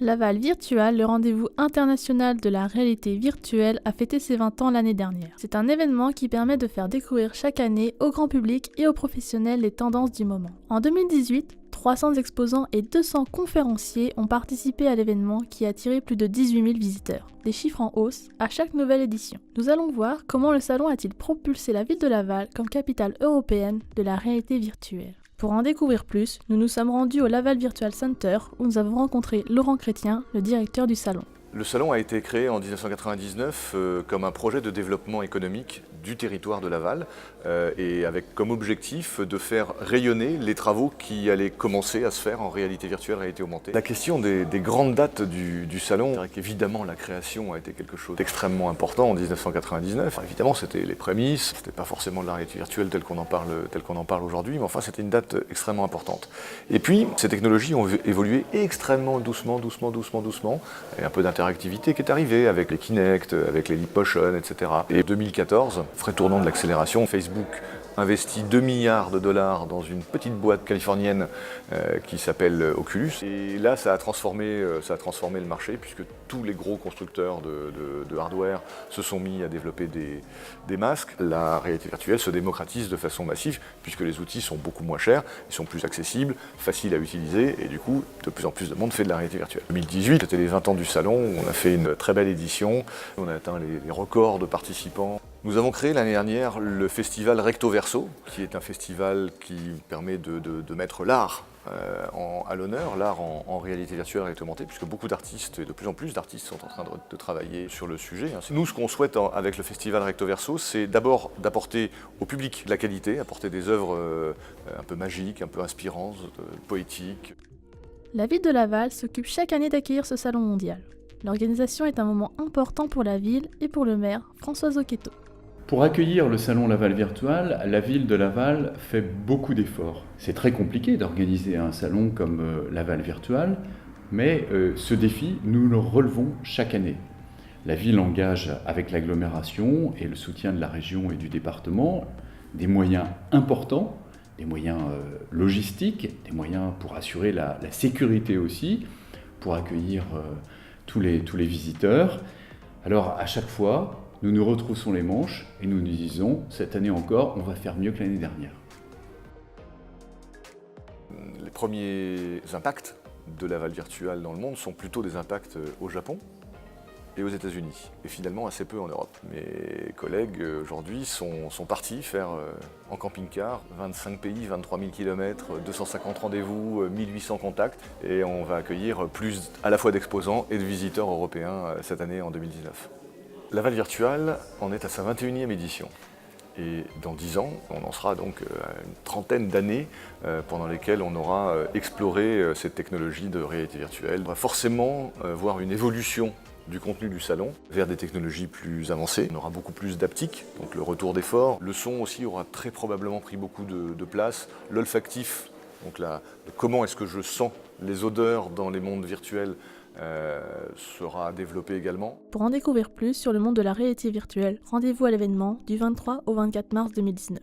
Laval Virtual, le rendez-vous international de la réalité virtuelle, a fêté ses 20 ans l'année dernière. C'est un événement qui permet de faire découvrir chaque année au grand public et aux professionnels les tendances du moment. En 2018, 300 exposants et 200 conférenciers ont participé à l'événement qui a attiré plus de 18 000 visiteurs. Des chiffres en hausse à chaque nouvelle édition. Nous allons voir comment le salon a-t-il propulsé la ville de Laval comme capitale européenne de la réalité virtuelle. Pour en découvrir plus, nous nous sommes rendus au Laval Virtual Center où nous avons rencontré Laurent Chrétien, le directeur du salon. Le salon a été créé en 1999 comme un projet de développement économique du territoire de Laval et avec comme objectif de faire rayonner les travaux qui allaient commencer à se faire en réalité virtuelle, réalité augmentée. La question des grandes dates du salon, c'est vrai qu'évidemment la création a été quelque chose d'extrêmement important en 1999. Alors, évidemment c'était les prémices, c'était pas forcément de la réalité virtuelle telle qu'on en parle aujourd'hui, mais enfin c'était une date extrêmement importante. Et puis ces technologies ont évolué extrêmement doucement, et un peu d'interactivité qui est arrivée avec les Kinect, avec les Leap Motion, etc. Et 2014, frais tournant de l'accélération, Facebook investit 2 milliards de dollars dans une petite boîte californienne qui s'appelle Oculus. Et là, ça a transformé le marché puisque tous les gros constructeurs de hardware se sont mis à développer des masques. La réalité virtuelle se démocratise de façon massive puisque les outils sont beaucoup moins chers, ils sont plus accessibles, faciles à utiliser et du coup, de plus en plus de monde fait de la réalité virtuelle. 2018, c'était les 20 ans du salon, on a fait une très belle édition, on a atteint les records de participants. Nous avons créé l'année dernière le festival Recto Verso, qui est un festival qui permet de mettre l'art à l'honneur, l'art en réalité virtuelle, réalité augmentée, puisque beaucoup d'artistes, et de plus en plus d'artistes sont en train de travailler sur le sujet. Nous, ce qu'on souhaite avec le festival Recto Verso, c'est d'abord d'apporter au public de la qualité, apporter des œuvres un peu magiques, un peu inspirantes, poétiques. La ville de Laval s'occupe chaque année d'accueillir ce salon mondial. L'organisation est un moment important pour la ville et pour le maire, François Zocchetto. Pour accueillir le salon Laval Virtual, la ville de Laval fait beaucoup d'efforts. C'est très compliqué d'organiser un salon comme Laval Virtual, mais ce défi, nous le relevons chaque année. La ville engage avec l'agglomération et le soutien de la région et du département des moyens importants, des moyens logistiques, des moyens pour assurer la sécurité aussi, pour accueillir tous les visiteurs. Alors à chaque fois, nous nous retroussons les manches et nous nous disons, cette année encore, on va faire mieux que l'année dernière. Les premiers impacts de Laval Virtual dans le monde sont plutôt des impacts au Japon et aux États-Unis, et finalement assez peu en Europe. Mes collègues aujourd'hui sont partis faire en camping-car 25 pays, 23 000 km, 250 rendez-vous, 1800 contacts, et on va accueillir plus à la fois d'exposants et de visiteurs européens cette année en 2019. Laval Virtual en est à sa 21e édition. Et dans 10 ans, on en sera donc à une trentaine d'années pendant lesquelles on aura exploré cette technologie de réalité virtuelle. On va forcément voir une évolution du contenu du salon vers des technologies plus avancées. On aura beaucoup plus d'haptique, donc le retour d'effort. Le son aussi aura très probablement pris beaucoup de place. L'olfactif, donc comment est-ce que je sens les odeurs dans les mondes virtuels, sera développé également. Pour en découvrir plus sur le monde de la réalité virtuelle, rendez-vous à l'événement du 23 au 24 mars 2019.